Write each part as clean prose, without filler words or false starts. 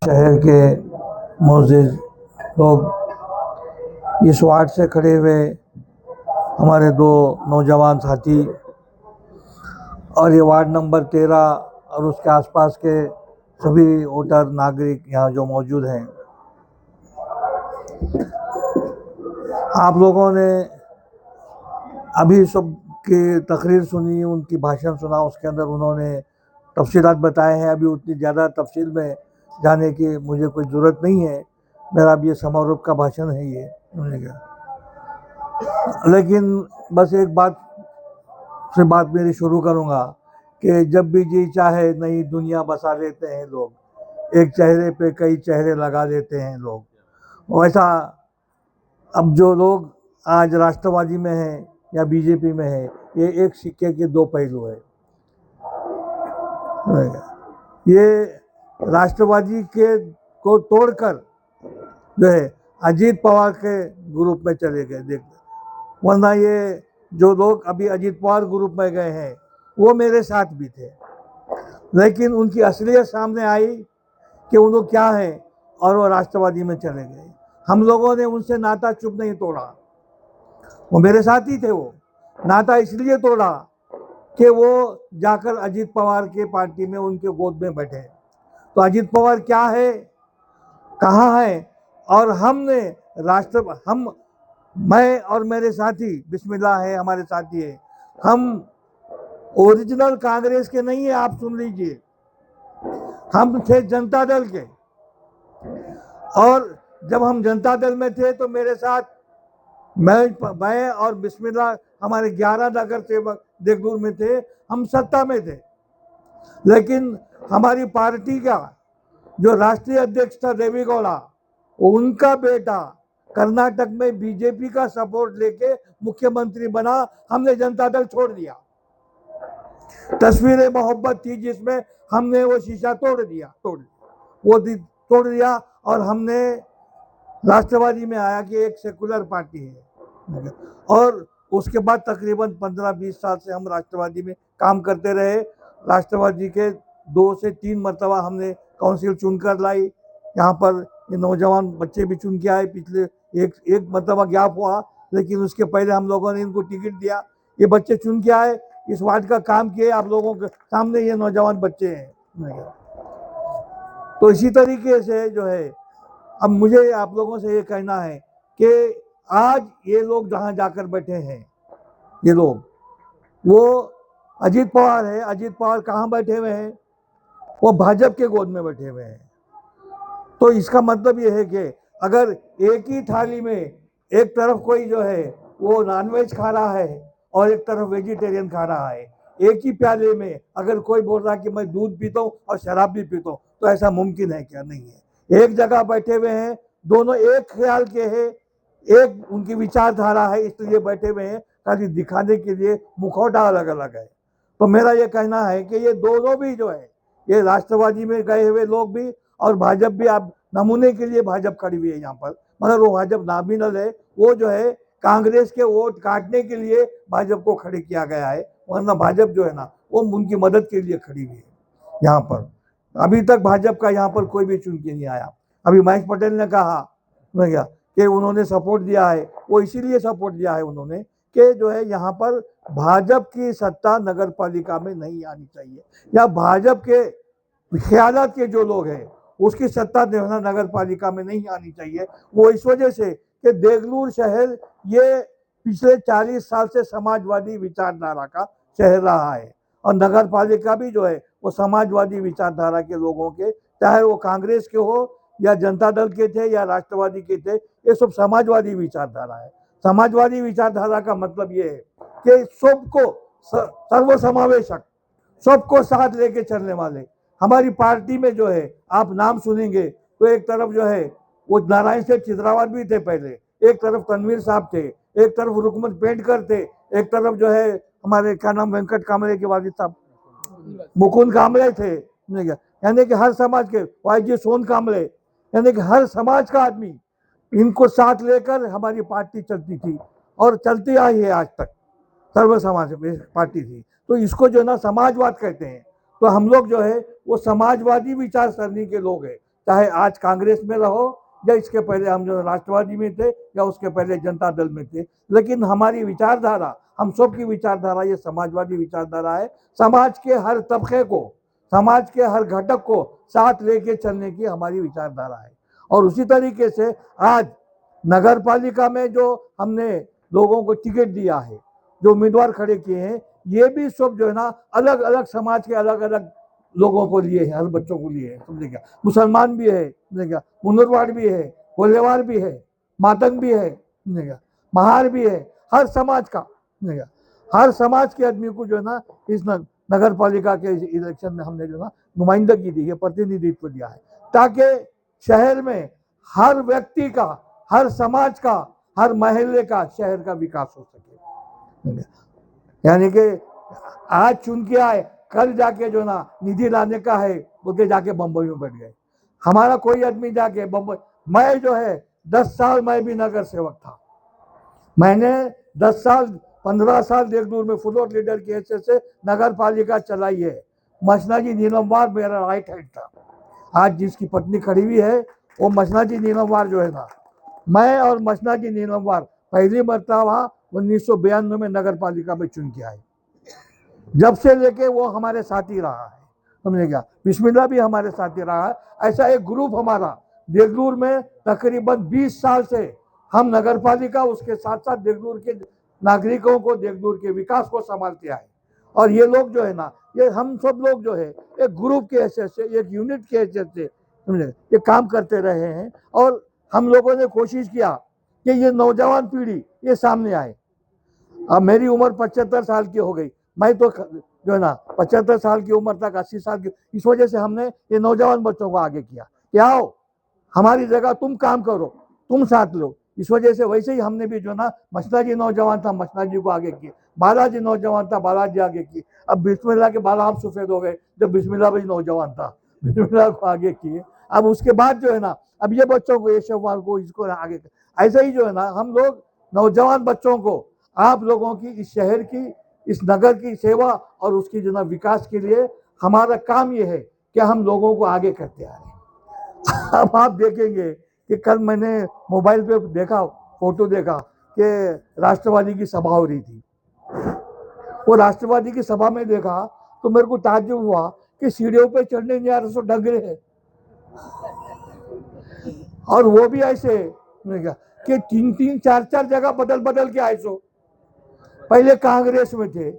शहर के मोअज़्ज़िज़ लोग, इस वार्ड से खड़े हुए हमारे दो नौजवान साथी और ये वार्ड नंबर 13 और उसके आसपास के सभी वोटर नागरिक यहाँ जो मौजूद हैं, आप लोगों ने अभी सब की तकरीर सुनी, उनकी भाषण सुना, उसके अंदर उन्होंने तफसीलात बताए हैं। अभी उतनी ज़्यादा तफसील में जाने की मुझे कोई ज़रूरत नहीं है, मेरा अब ये समारोह का भाषण है ये, लेकिन बस एक बात से बात मेरी शुरू करूँगा कि जब भी जी चाहे नई दुनिया बसा लेते हैं लोग, एक चेहरे पे कई चेहरे लगा देते हैं लोग। वैसा अब जो लोग आज राष्ट्रवादी में हैं या बीजेपी में हैं, ये एक सिक्के के दो पहलू है। ये राष्ट्रवादी के को तोड़कर जो है अजीत पवार के ग्रुप में चले गए, देख, वरना ये जो लोग अभी अजीत पवार ग्रुप में गए हैं वो मेरे साथ भी थे, लेकिन उनकी असलियत सामने आई कि वो लोग क्या है और वो राष्ट्रवादी में चले गए। हम लोगों ने उनसे नाता चुप नहीं तोड़ा, वो मेरे साथ ही थे। वो नाता इसलिए तोड़ा कि वो जाकर अजीत पवार के पार्टी में उनके गोद में बैठे। तो अजीत पवार क्या है, कहाँ है, और हमने मैं और मेरे साथी बिस्मिल्लाह है, हमारे साथी है, हम ओरिजिनल कांग्रेस के नहीं है, आप सुन लीजिए, हम थे जनता दल के। और जब हम जनता दल में थे तो मेरे साथ मैं और बिस्मिल्लाह हमारे 11 नगर सेवक देगलूर में थे, हम सत्ता में थे। लेकिन हमारी पार्टी का जो राष्ट्रीय अध्यक्ष था देवेगौड़ा, उनका बेटा कर्नाटक में बीजेपी का सपोर्ट लेके मुख्यमंत्री बना, हमने जनता दल छोड़ दिया। तस्वीरें मोहब्बत थी जिसमें हमने वो शीशा तोड़ दिया और हमने राष्ट्रवादी में आया कि एक सेकुलर पार्टी है। और उसके बाद तकरीबन 15-20 साल से हम राष्ट्रवादी में काम करते रहे। राष्ट्रवादी के 2 से 3 मरतबा हमने काउंसिल चुनकर लाई, यहाँ पर ये नौजवान बच्चे भी चुन के आए। पिछले एक मरतबा गैप हुआ, लेकिन उसके पहले हम लोगों ने इनको टिकट दिया, ये बच्चे चुन के आए, इस वार्ड का काम किए, आप लोगों के सामने ये नौजवान बच्चे हैं। तो इसी तरीके से जो है अब मुझे आप लोगों से ये कहना है कि आज ये लोग जहाँ जाकर बैठे हैं, ये लोग, वो अजीत पवार है, अजीत पवार कहाँ बैठे हुए हैं, वो भाजपा के गोद में बैठे हुए हैं। तो इसका मतलब ये है कि अगर एक ही थाली में एक तरफ कोई जो है वो नॉनवेज खा रहा है और एक तरफ वेजिटेरियन खा रहा है, एक ही प्याले में अगर कोई बोल रहा है कि मैं दूध पीता हूँ और शराब भी पीता हूँ, तो ऐसा मुमकिन है क्या? नहीं है। एक जगह बैठे हुए हैं, दोनों एक ख्याल के हैं, एक उनकी विचारधारा है, इसलिए बैठे हुए हैं, खाली दिखाने के लिए मुखौटा अलग अलग है। तो मेरा ये कहना है कि ये दोनों भी जो है, ये राष्ट्रवादी में गए हुए लोग भी और भाजपा भी, आप नमूने के लिए भाजपा खड़ी हुई है यहाँ पर, मगर वो भाजपा नामिनल है, वो जो है कांग्रेस के वोट काटने के लिए भाजपा को खड़े किया गया है, वरना भाजपा जो है ना वो उनकी मदद के लिए खड़ी हुई है यहाँ पर। अभी तक भाजपा का यहाँ पर कोई भी चुन के नहीं आया। अभी महेश पटेल ने कहा कि उन्होंने सपोर्ट दिया है, वो इसीलिए सपोर्ट दिया है उन्होंने कि जो है यहाँ पर भाजपा की सत्ता नगर पालिका में नहीं आनी चाहिए, या भाजपा के ख्यालात के जो लोग हैं उसकी सत्ता नगर पालिका में नहीं आनी चाहिए। वो इस वजह से कि देगलूर शहर ये पिछले 40 साल से समाजवादी विचारधारा का शहर रहा है, और नगर पालिका भी जो है वो समाजवादी विचारधारा के लोगों के, चाहे वो कांग्रेस के हो या जनता दल के थे या राष्ट्रवादी के थे, ये सब समाजवादी विचारधारा है। समाजवादी विचारधारा का मतलब ये है कि सबको सर्वसमावेशक, सबको साथ लेके चलने वाले। हमारी पार्टी में जो है आप नाम सुनेंगे तो एक तरफ जो है वो नारायण सेठ चित्रावाद भी थे पहले, एक तरफ तनवीर साहब थे, एक तरफ रुकमत पेंटकर थे, एक तरफ जो है हमारे क्या नाम वेंकट कामरे के वालिद साहब मुकुंद कामरे थे, यानी कि हर समाज के वाईजी सोन कामरे, यानी कि हर समाज का आदमी, इनको साथ लेकर हमारी पार्टी चलती थी और चलती आई है आज तक, सर्व समाज पार्टी थी। तो इसको जो है ना समाजवाद कहते हैं। तो हम लोग जो है वो समाजवादी विचारसरणी के लोग हैं, चाहे आज कांग्रेस में रहो या इसके पहले हम जो राष्ट्रवादी में थे या उसके पहले जनता दल में थे, लेकिन हमारी विचारधारा, हम सब की विचारधारा ये समाजवादी विचारधारा है। समाज के हर तबके को, समाज के हर घटक को साथ लेके चलने की हमारी विचारधारा है। और उसी तरीके से आज नगर पालिका में जो हमने लोगों को टिकट दिया है, जो उम्मीदवार खड़े किए हैं, ये भी सब जो है ना अलग अलग समाज के अलग अलग लोगों को लिए है, हर बच्चों को लिए है, समझे क्या। मुसलमान भी है, समझे क्या, मुनरवाड़ भी है, कोल्हेवार भी है, मातंग भी है, समझे क्या, महार भी है, हर समाज का, समझे क्या, हर समाज के आदमी को जो है ना इस नगर पालिका के इलेक्शन में हमने जो है ना नुमाइंदगी दी है, प्रतिनिधित्व दिया है, ताकि शहर में हर व्यक्ति का, हर समाज का, हर महल्ले का, शहर का विकास हो सके। यानी कि आज चुन के आए, कल जाके जो ना निधि लाने का है बोलते जाके बम्बई में बैठ गए। हमारा कोई आदमी जाके बम्बई, मैं जो है 10 साल मैं भी नगर सेवक था, मैंने 10 साल 15 साल देगलूर में फ्लोर लीडर की हैसियत से नगर पालिका चलाई है। मसना जी नीलमवार मेरा राइट हैंड था। आज जिसकी पत्नी खड़ी हुई है वो मसना जी नीलमवार जो है ना, मैं और मसना जी नीलमवार पहली मरतबा 1992 में नगर पालिका में चुन के आए। जब से लेके वो हमारे साथ ही रहा है, समझे क्या। बिस्मिल्लाह भी हमारे साथ ही रहा है। ऐसा एक ग्रुप हमारा देगलूर में तकरीबन 20 साल से हम नगर पालिका, उसके साथ साथ देगलूर के नागरिकों को, देगलूर के विकास को संभालते आए। और ये लोग जो है ना, ये हम सब लोग जो है एक ग्रुप के हैसियत से, एक यूनिट के हैसियत से, समझे, ये काम करते रहे हैं। और हम लोगों ने कोशिश किया कि ये नौजवान पीढ़ी ये सामने आए। अब मेरी उम्र 75 साल की हो गई, मैं तो जो है ना 75 साल की उम्र तक, 80 साल की, इस वजह से हमने ये नौजवान बच्चों को आगे किया कि आओ हमारी जगह तुम काम करो, तुम साथ लो। इस वजह से वैसे ही हमने भी जो ना, मसना जी नौजवान था, मसना जी को आगे किए, बालाजी नौजवान था, बालाजी आगे किए। अब बिस्मिल्लाह के बाल आप सफेद हो गए, जब बिस्मिल्लाह भी नौजवान था, बिस्मिल्लाह को आगे किए। अब उसके बाद जो है ना, अब ये बच्चों को, ये शवाल को, इसको आगे, ऐसा ही जो है ना हम लोग नौजवान बच्चों को, आप लोगों की, इस शहर की, इस नगर की सेवा और उसकी जो ना विकास के लिए हमारा काम ये है कि हम लोगों को आगे करते आ रहे हैं। अब आप देखेंगे कि कल मैंने मोबाइल पे देखा, फोटो देखा कि राष्ट्रवादी की सभा हो रही थी। वो राष्ट्रवादी की सभा में देखा तो मेरे को ताज्जुब हुआ कि सीढ़ियों पे चढ़ने नहीं आ रहे, सो डगरे है। और वो भी ऐसे कि 3-3 4-4 जगह बदल बदल के आए। सो पहले कांग्रेस में थे,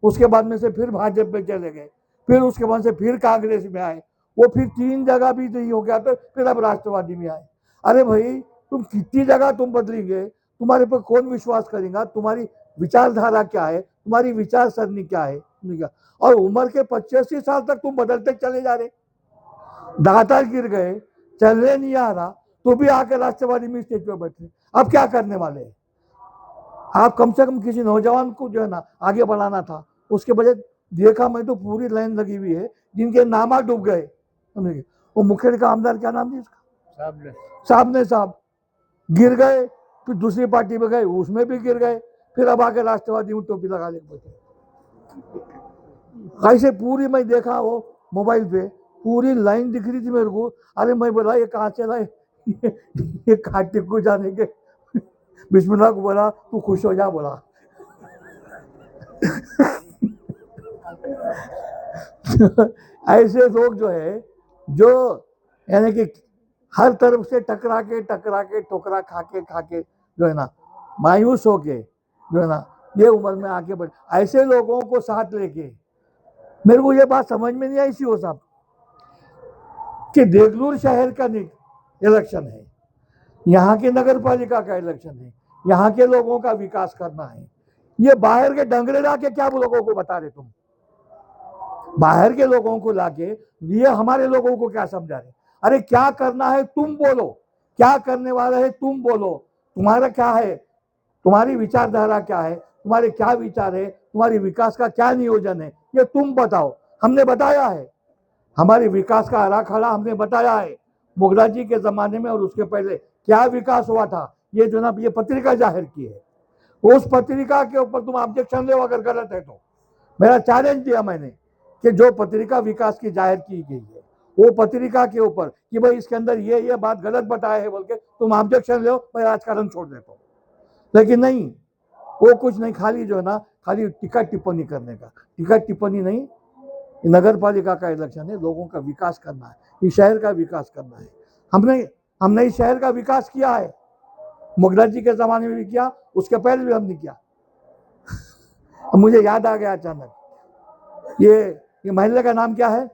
उसके बाद में से फिर भाजपा में चले गए, फिर उसके बाद से फिर कांग्रेस में आए, वो फिर 3 जगह भी नहीं हो गया तो फिर अब राष्ट्रवादी में आए। अरे भाई, तुम कितनी जगह तुम बदलेंगे, तुम्हारे पर कौन विश्वास करेगा, तुम्हारी विचारधारा क्या है, तुम्हारी विचार सरणी क्या है। और उम्र के 85 साल तक तुम बदलते चले जा रहे, दांता गिर गए, चलने नहीं आ रहा, तो भी आके राष्ट्रवादी में स्टेज पर बैठे। अब क्या करने वाले हैं आप। कम से कम किसी नौजवान को जो है ना आगे बढ़ाना था, उसके बजाय देखा मैं तो पूरी लाइन लगी हुई है जिनके नामा डूब गए। वो मुखेड़ का आमदार, क्या नाम है इसका, साहब गिर गए, फिर दूसरी पार्टी में गए, उसमें भी गिर गए, फिर अब आके राष्ट्रवादी में टोपी लगा ले बैठे। ऐसे पूरी मैं देखा वो मोबाइल पे, पूरी लाइन दिख रही थी मेरे को। अरे मैं बोला ये कहाँ से लाए, ये काटे को जाने के। बिस्मिल्लाह को बोला तू खुश हो जा, बोला। ऐसे लोग जो है, जो यानी कि हर तरफ से टकरा के ठोकरा खा के जो है ना मायूस होके जो है ना ये उम्र में आके बढ़, ऐसे लोगों को साथ लेके, मेरे को ये बात समझ में नहीं आई सी हो साहब कि देगलूर शहर का इलेक्शन है, यहाँ के नगर पालिका का इलेक्शन है, यहाँ के लोगों का विकास करना है। ये बाहर के डंगरे लाके क्या लोगों को बता रहे तुम, बाहर के लोगों को लाके ये हमारे लोगों को क्या समझा रहे। अरे क्या करना है तुम बोलो, क्या करने वाला है तुम बोलो, तुम्हारा क्या है, तुम्हारी विचारधारा क्या है, तुम्हारे क्या विचार है, तुम्हारी विकास का क्या नियोजन है, ये तुम बताओ। हमने बताया है, हमारे विकास का आराखड़ा हमने बताया है। मुगला जी के जमाने में और उसके पहले क्या विकास हुआ था, ये जो ना ये पत्रिका जाहिर की है। उस पत्रिका के ऊपर तुम ऑब्जेक्शन ले, अगर गलत है तो। मेरा चैलेंज दिया मैंने कि जो पत्रिका विकास की जाहिर की गई है वो पत्रिका के ऊपर कि भाई इसके अंदर ये बात गलत बताया है बोल के तुम ऑब्जेक्शन लो, मैं राजकारण छोड़ देता हूँ। लेकिन नहीं, वो कुछ नहीं, खाली जो है ना, खाली टीका टिप्पणी करने का। टीका टिप्पणी नहीं, नगर पालिका का इलेक्शन है, लोगों का विकास करना है, इस शहर का विकास करना है। हमने इस शहर का विकास किया है, मुगल जी के जमाने में भी किया, उसके पहले भी हमने किया। अब मुझे याद आ गया अचानक, ये महल्ले का नाम क्या है?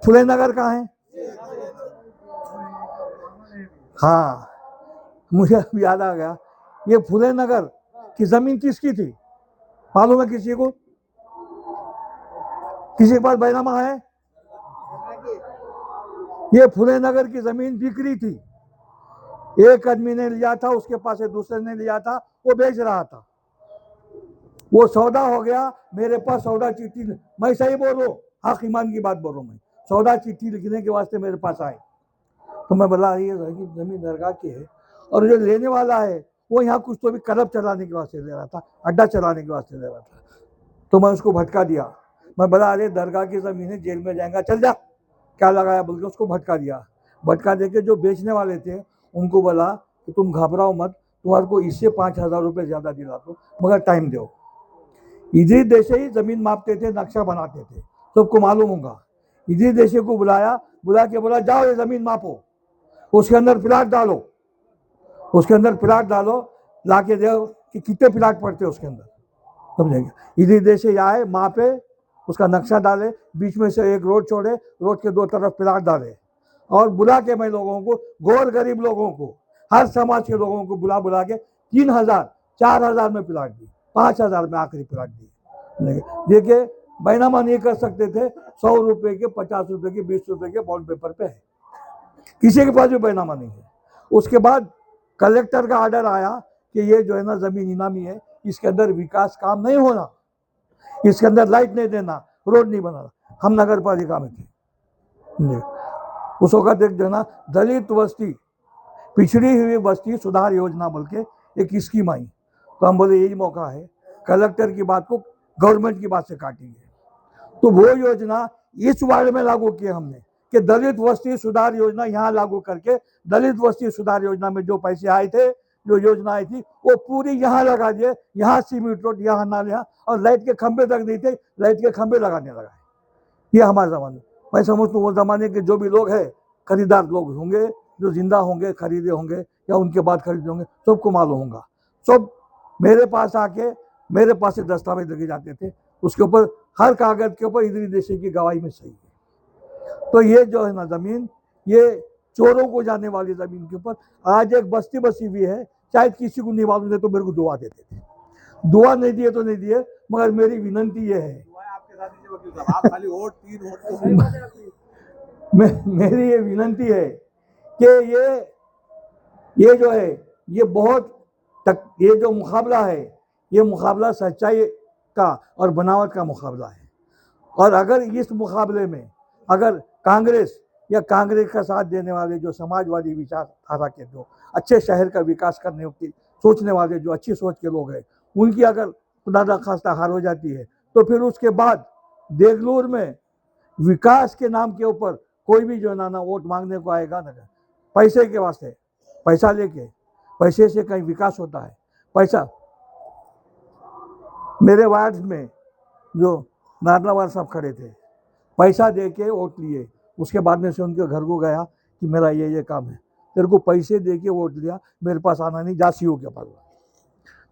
फुले नगर कहाँ है? हाँ, मुझे अब याद आ गया, ये फुले नगर की जमीन किसकी थी मालूम है किसी को? किसी के पास बैनामा है? ये फुले नगर की जमीन बिक्री थी, एक आदमी ने लिया था, उसके पास से दूसरे ने लिया था, वो बेच रहा था, वो सौदा हो गया, मेरे पास सौदा चिट्ठी, मैं सही बोल रहा हूँ, हक ईमान की बात बोल रहा हूँ, मैं सौदा चिट्ठी लिखने के वास्ते मेरे पास आए, तो मैं बोला ये जमीन दरगाह की है, और जो लेने वाला है वो यहाँ कुछ तो भी क्लब चलाने के वास्ते ले रहा था, अड्डा चलाने के वास्ते ले रहा था। तो मैं उसको भटका दिया, मैं बोला अरे दरगाह की जमीन है, जेल में जाएगा, चल जा, क्या लगाया बोल के उसको भटका दिया। भटका दे के जो बेचने वाले थे उनको बोला कि तुम घबराओ मत, तुम्हारे को इससे 5,000 रुपये ज़्यादा दिला दो, मगर टाइम दो। इधरी देशे ही जमीन मापते थे, नक्शा बनाते थे, सबको मालूम होगा। इधरी देशे को बुलाया, बुला के बोला जाओ ये जमीन मापो, उसके अंदर प्लाट डालो, उसके अंदर प्लाट डालो, ला के दो कि कितने प्लाट पड़ते उसके अंदर, समझेंगे। इधरी देशे आए, मापे, उसका नक्शा डाले, बीच में से एक रोड छोड़े, रोड के दो तरफ प्लाट डाले, और बुला के मैं लोगों को, गौर गरीब लोगों को, हर समाज के लोगों को बुला बुला के 3,000 4,000 में प्लाट दी, 5,000 में आखिरी प्लाट दी। देखिए बैनामा नहीं कर सकते थे, 100 रुपये के, 50 रुपये के, 20 रुपये के बॉन्ड पेपर पे है, किसी के पास भी बैनामा नहीं है। उसके बाद कलेक्टर का ऑर्डर आया कि ये जो है ना जमीन इनामी है, इसके अंदर विकास काम नहीं होना, इसके अंदर लाइट नहीं देना, रोड नहीं बनाना। हम नगर पालिका में थे, उस वक्त एक जो है ना दलित बस्ती, पिछड़ी हुई बस्ती सुधार योजना बोल के एक स्कीम आई, तो हम बोले यही मौका है, कलेक्टर की बात को गवर्नमेंट की बात से काटेंगे। तो वो योजना इस वार्ड में लागू की हमने कि दलित वस्ती सुधार योजना यहाँ लागू करके, दलित वस्ती सुधार योजना में जो पैसे आए थे, जो योजना आई थी, वो पूरी यहाँ लगा दिए, यहाँ सीमेंट रोड, यहाँ नाले, और लाइट के खंभे तक नहीं थे, लाइट के खंभे लगाने लगा है। ये हमारे ज़माने, मैं समझता हूँ वो ज़माने के जो भी लोग हैं, खरीदार लोग होंगे, जो जिंदा होंगे, खरीदे होंगे या उनके बाद खरीदे होंगे, सबको मालूम होगा। सब मेरे पास आके, मेरे पास से दस्तावेज लगे जाते थे, उसके ऊपर हर कागज के ऊपर इधरी देशी की गवाही में सही है। तो ये जो है ना जमीन, ये चोरों को जाने वाली जमीन के ऊपर आज एक बस्ती बसी हुई है, शायद किसी को नहीं मालूम है तो मेरे को दुआ देते थे, दुआ नहीं दिए तो नहीं दिए, मगर मेरी विनंती ये है, मेरी ये विनंती है कि ये जो है, ये ये जो मुकाबला है, ये मुकाबला सच्चाई का और बनावट का मुकाबला है। और अगर इस मुकाबले में अगर कांग्रेस या कांग्रेस का साथ देने वाले जो समाजवादी विचारधारा के, जो अच्छे शहर का विकास करने की सोचने वाले, जो अच्छी सोच के लोग हैं, उनकी अगर खुदा न खास्ता हार हो जाती है, तो फिर उसके बाद देगलूर में विकास के नाम के ऊपर कोई भी जो ना वोट मांगने को आएगा ना, पैसे के वास्ते, पैसा लेके, पैसे से कहीं विकास होता है? पैसा, मेरे वार्ड में जो नारलावार साहब खड़े थे, पैसा दे के वोट लिए, उसके बाद में से उनके घर को गया कि मेरा ये काम है, तेरे को पैसे दे के वोट लिया, मेरे पास आना नहीं, जा सीओ के पास।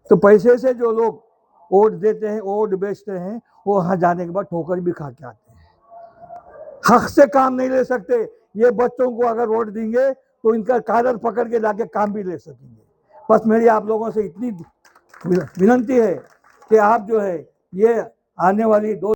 तो पैसे से जो लोग वोट देते हैं, वोट बेचते हैं, वो वहाँ जाने के बाद ठोकर भी खा के आते हैं, हक से काम नहीं ले सकते। ये बच्चों को अगर वोट देंगे तो इनका कॉलर पकड़ के जाके काम भी ले सकेंगे। बस मेरी आप लोगों से इतनी विनंती है कि आप जो है ये आने वाली 2